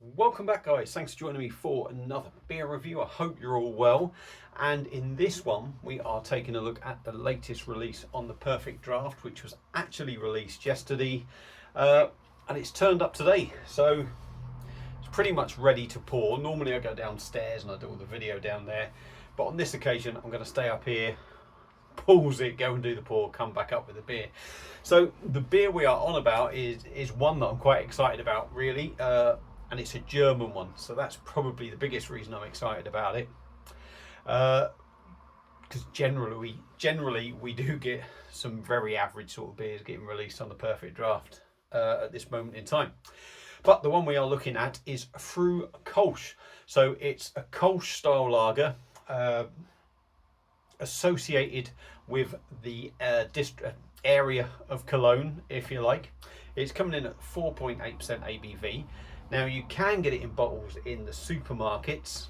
Welcome back, guys. Thanks for joining me for another beer review. I hope you're all well. And in this one, we are taking a look at the latest release on the Perfect Draft, which was actually released yesterday, and it's turned up today. So it's pretty much ready to pour. Normally I go downstairs and I do all the video down there, but on this occasion I'm going to stay up here, pause it, go and do the pour, come back up with the beer. So the beer we are on about is one that I'm quite excited about, really. And it's a German one, so that's probably the biggest reason I'm excited about it. Because generally we do get some very average sort of beers getting released on the Perfect Draft at this moment in time. But the one we are looking at is Fruh kolsch. So it's a kolsch style lager associated with the area of Cologne, if you like. It's coming in at 4.8% ABV. Now you can get it in bottles in the supermarkets.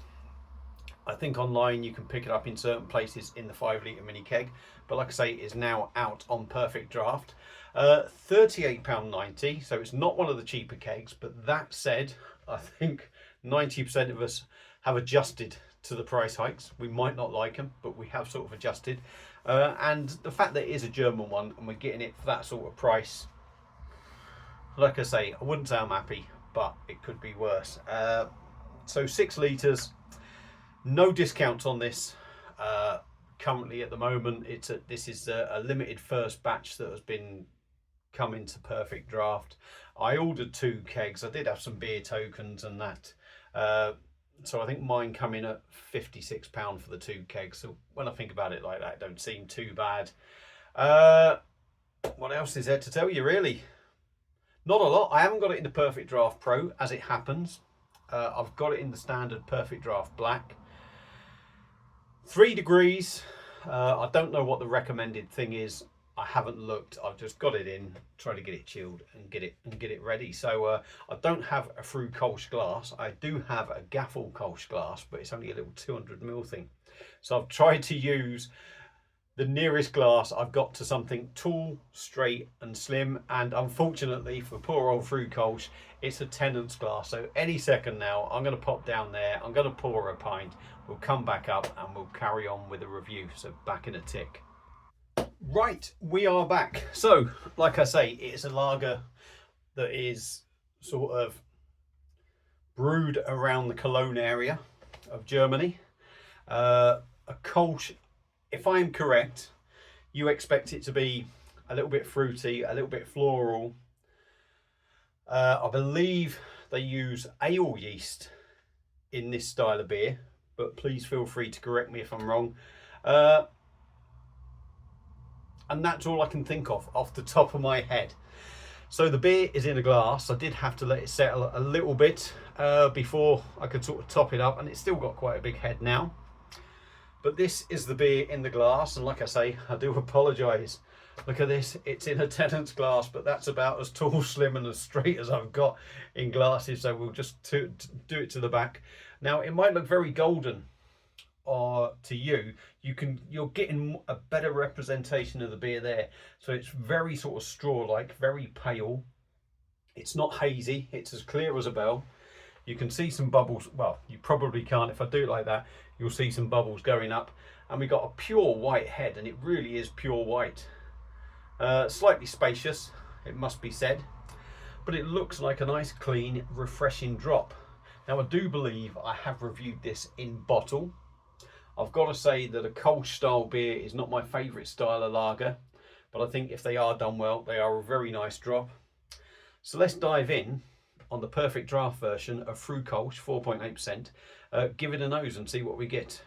I think online you can pick it up in certain places in the 5 litre mini keg, but like I say, it is now out on Perfect Draft. £38.90, so it's not one of the cheaper kegs, but that said, I think 90% of us have adjusted to the price hikes. We might not like them, but we have sort of adjusted. And the fact that it is a German one and we're getting it for that sort of price, like I say, I wouldn't say I'm happy, but it could be worse. So 6 litres, no discounts on this currently at the moment. This is a limited first batch that has been coming to Perfect Draft. I ordered 2 kegs. I did have some beer tokens and that. So I think mine come in at £56 for the 2 kegs. So when I think about it like that, it don't seem too bad. What else is there to tell you, really? Not a lot. I haven't got it in the Perfect Draft Pro, as it happens. I've got it in the standard Perfect Draft Black. 3 degrees. I don't know what the recommended thing is. I haven't looked. I've just got it in, try to get it chilled and get it ready. So I don't have a Fruh kolsch glass. I do have a Gaffel kolsch glass, but it's only a little 200ml thing. So I've tried to use the nearest glass I've got to something tall, straight and slim, and unfortunately for poor old Fruh kolsch, it's a Tennant's glass. So any second now I'm going to pop down there, I'm going to pour a pint, we'll come back up and we'll carry on with the review. So back in a tick. Right, we are back. So like I say, it's a lager that is sort of brewed around the Cologne area of Germany. A kolsch, if I'm correct, you expect it to be a little bit fruity, a little bit floral. I believe they use ale yeast in this style of beer, but please feel free to correct me if I'm wrong. And that's all I can think of off the top of my head. So the beer is in a glass. I did have to let it settle a little bit before I could sort of top it up, and it's still got quite a big head now. But this is the beer in the glass, and like I say, I do apologise. Look at this, it's in a Tennant's glass, but that's about as tall, slim and as straight as I've got in glasses, so we'll just do it to the back. Now, it might look very golden to you. You're getting a better representation of the beer there. So it's very sort of straw-like, very pale. It's not hazy, it's as clear as a bell. You can see some bubbles. Well, you probably can't. If I do it like that, you'll see some bubbles going up. And we got a pure white head, and it really is pure white. Slightly spacious, it must be said, but it looks like a nice, clean, refreshing drop. Now, I do believe I have reviewed this in bottle. I've got to say that a kolsch style beer is not my favourite style of lager, but I think if they are done well, they are a very nice drop. So let's dive in on the Perfect Draft version of Fruh kolsch, 4.8%. Give it a nose and see what we get.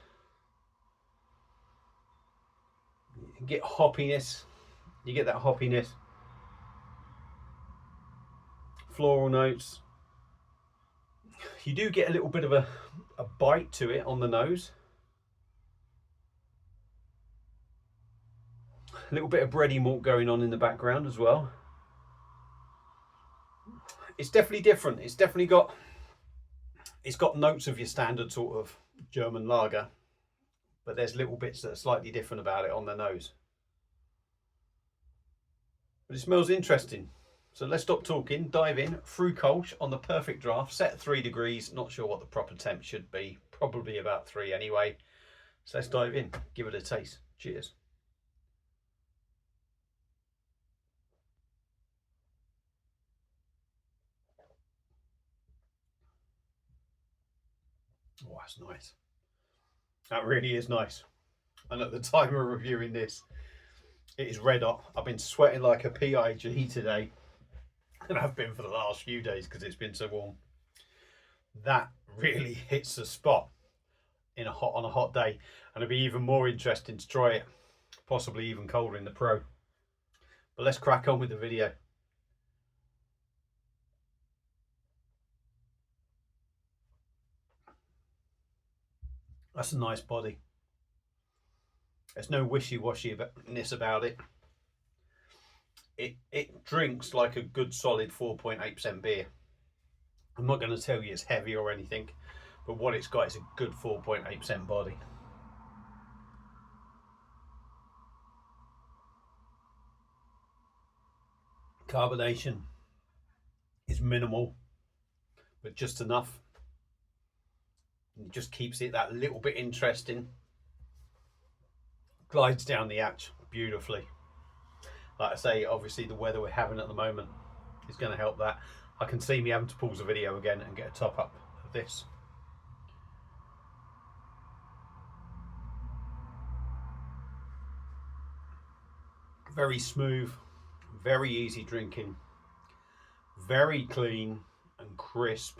You get hoppiness. You get that hoppiness. Floral notes. You do get a little bit of a bite to it on the nose. A little bit of bready malt going on in the background as well. It's definitely different. It's got notes of your standard sort of German lager, but there's little bits that are slightly different about it on the nose. But it smells interesting. So let's stop talking, dive in. Fruh kolsch on the perfect draft, set at 3 degrees. Not sure what the proper temp should be, probably about 3 anyway. So let's dive in, give it a taste. Cheers. Oh, that's nice. That really is nice. And at the time of reviewing this, it is red hot. I've been sweating like a pig today, and I've been for the last few days because it's been so warm. That really hits the spot on a hot day, and it'd be even more interesting to try it, possibly even colder in the Pro. But let's crack on with the video. That's a nice body. There's no wishy-washiness about it. It drinks like a good solid 4.8% beer. I'm not going to tell you it's heavy or anything, but what it's got is a good 4.8% body. Carbonation is minimal, but just enough. It just keeps it that little bit interesting. Glides down the hatch beautifully. Like I say, obviously the weather we're having at the moment is going to help that. I can see me having to pause the video again and get a top up of this. Very smooth, very easy drinking, very clean and crisp.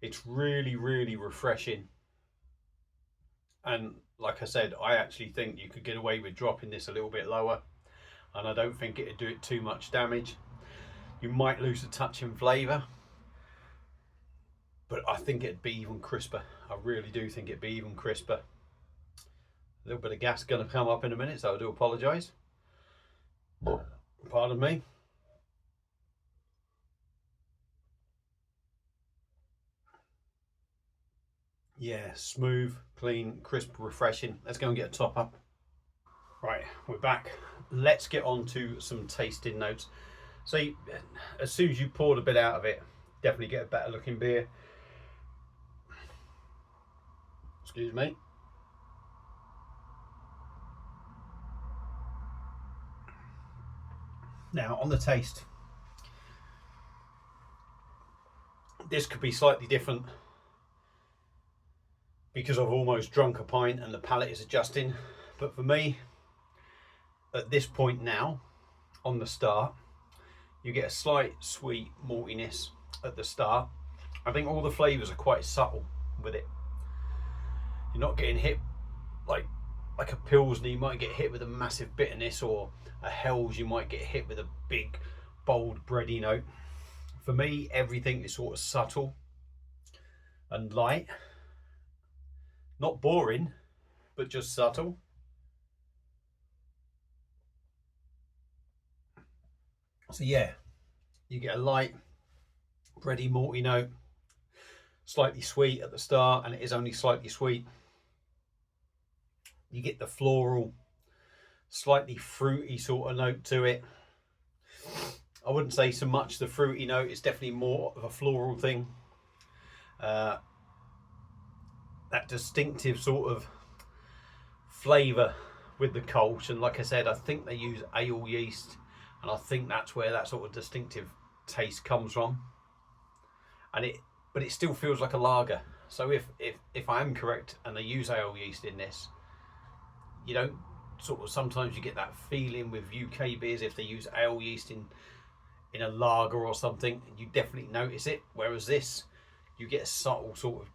It's really, really refreshing. And like I said, I actually think you could get away with dropping this a little bit lower, and I don't think it'd do it too much damage. You might lose a touch in flavour, but I think it'd be even crisper. I really do think it'd be even crisper. A little bit of gas going to come up in a minute, so I do apologise. Pardon me. Yeah, smooth, clean, crisp, refreshing. Let's go and get a top up. Right, we're back. Let's get on to some tasting notes. So as soon as you poured a bit out of it, definitely get a better looking beer. Excuse me. Now on the taste, this could be slightly different because I've almost drunk a pint and the palate is adjusting. But for me, at this point now, on the start, you get a slight sweet maltiness at the start. I think all the flavours are quite subtle with it. You're not getting hit like a Pilsner, you might get hit with a massive bitterness, or a Helles, you might get hit with a big, bold, bready note. For me, everything is sort of subtle and light. Not boring, but just subtle. So yeah, you get a light, bready, malty note, slightly sweet at the start, and it is only slightly sweet. You get the floral, slightly fruity sort of note to it. I wouldn't say so much the fruity note, it's definitely more of a floral thing. That distinctive sort of flavour with the kolsch, and like I said, I think they use ale yeast, and I think that's where that sort of distinctive taste comes from. But it still feels like a lager. So if I am correct and they use ale yeast in this, you don't sort of, sometimes you get that feeling with UK beers if they use ale yeast in a lager or something, you definitely notice it. Whereas this, you get a subtle sort of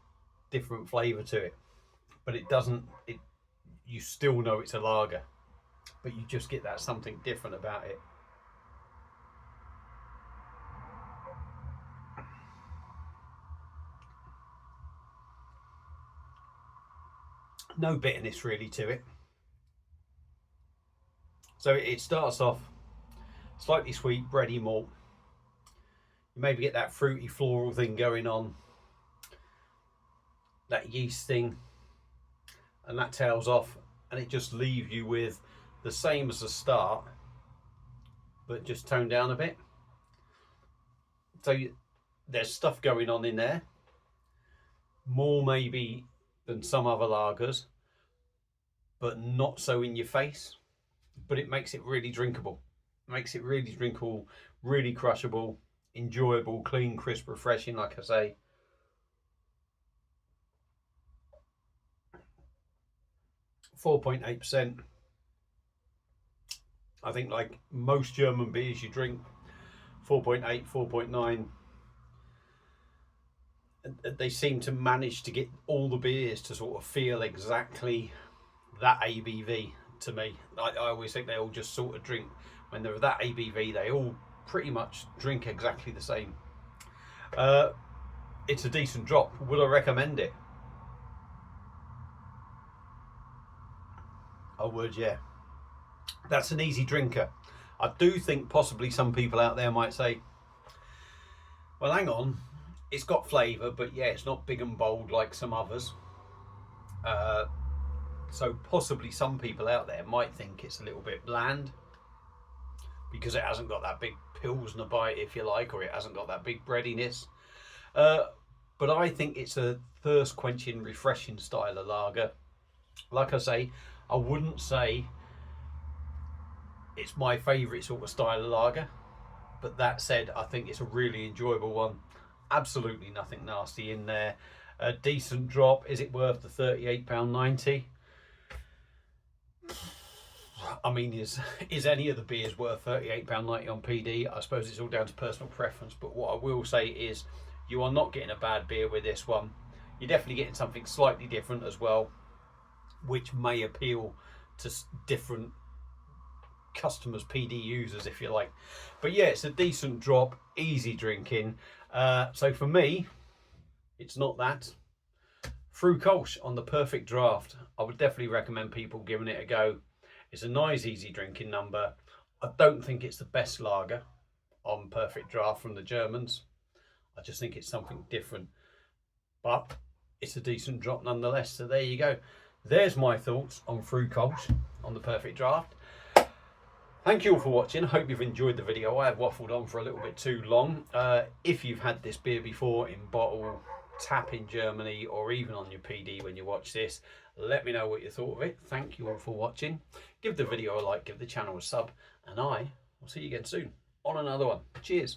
different flavour to it, but it doesn't. You still know it's a lager, but you just get that something different about it. No bitterness really to it. So it starts off slightly sweet, bready malt. You maybe get that fruity floral thing going on, that yeast thing, and that tails off, and it just leaves you with the same as the start, but just toned down a bit. So there's stuff going on in there, more maybe than some other lagers, but not so in your face. But it makes it really drinkable. Makes it really drinkable, really crushable, enjoyable, clean, crisp, refreshing, like I say. %4.8%. I think like most German beers you drink, 4.8, 4.9. They seem to manage to get all the beers to sort of feel exactly that ABV to me. I always think they all just sort of drink, when they're that ABV, they all pretty much drink exactly the same. It's a decent drop. Would I recommend it? I would, yeah. That's an easy drinker. I do think possibly some people out there might say, well, hang on, it's got flavour, but yeah, it's not big and bold like some others. So possibly some people out there might think it's a little bit bland because it hasn't got that big Pilsner bite, if you like, or it hasn't got that big breadiness. But I think it's a thirst quenching, refreshing style of lager. Like I say, I wouldn't say it's my favourite sort of style of lager, but that said, I think it's a really enjoyable one. Absolutely nothing nasty in there. A decent drop. Is it worth the £38.90? I mean, is any of the beers worth £38.90 on PD? I suppose it's all down to personal preference, but what I will say is you are not getting a bad beer with this one. You're definitely getting something slightly different as well, which may appeal to different customers, PD users, if you like. But yeah, it's a decent drop, easy drinking. So for me, it's not that. Fruh kolsch on the Perfect Draft. I would definitely recommend people giving it a go. It's a nice, easy drinking number. I don't think it's the best lager on Perfect Draft from the Germans. I just think it's something different. But it's a decent drop nonetheless. So there you go. There's my thoughts on Fruh kolsch on the Perfect Draft. Thank you all for watching. I hope you've enjoyed the video. I have waffled on for a little bit too long. If you've had this beer before in bottle, tap in Germany, or even on your PD when you watch this, let me know what you thought of it. Thank you all for watching. Give the video a like, give the channel a sub, and I will see you again soon on another one. Cheers.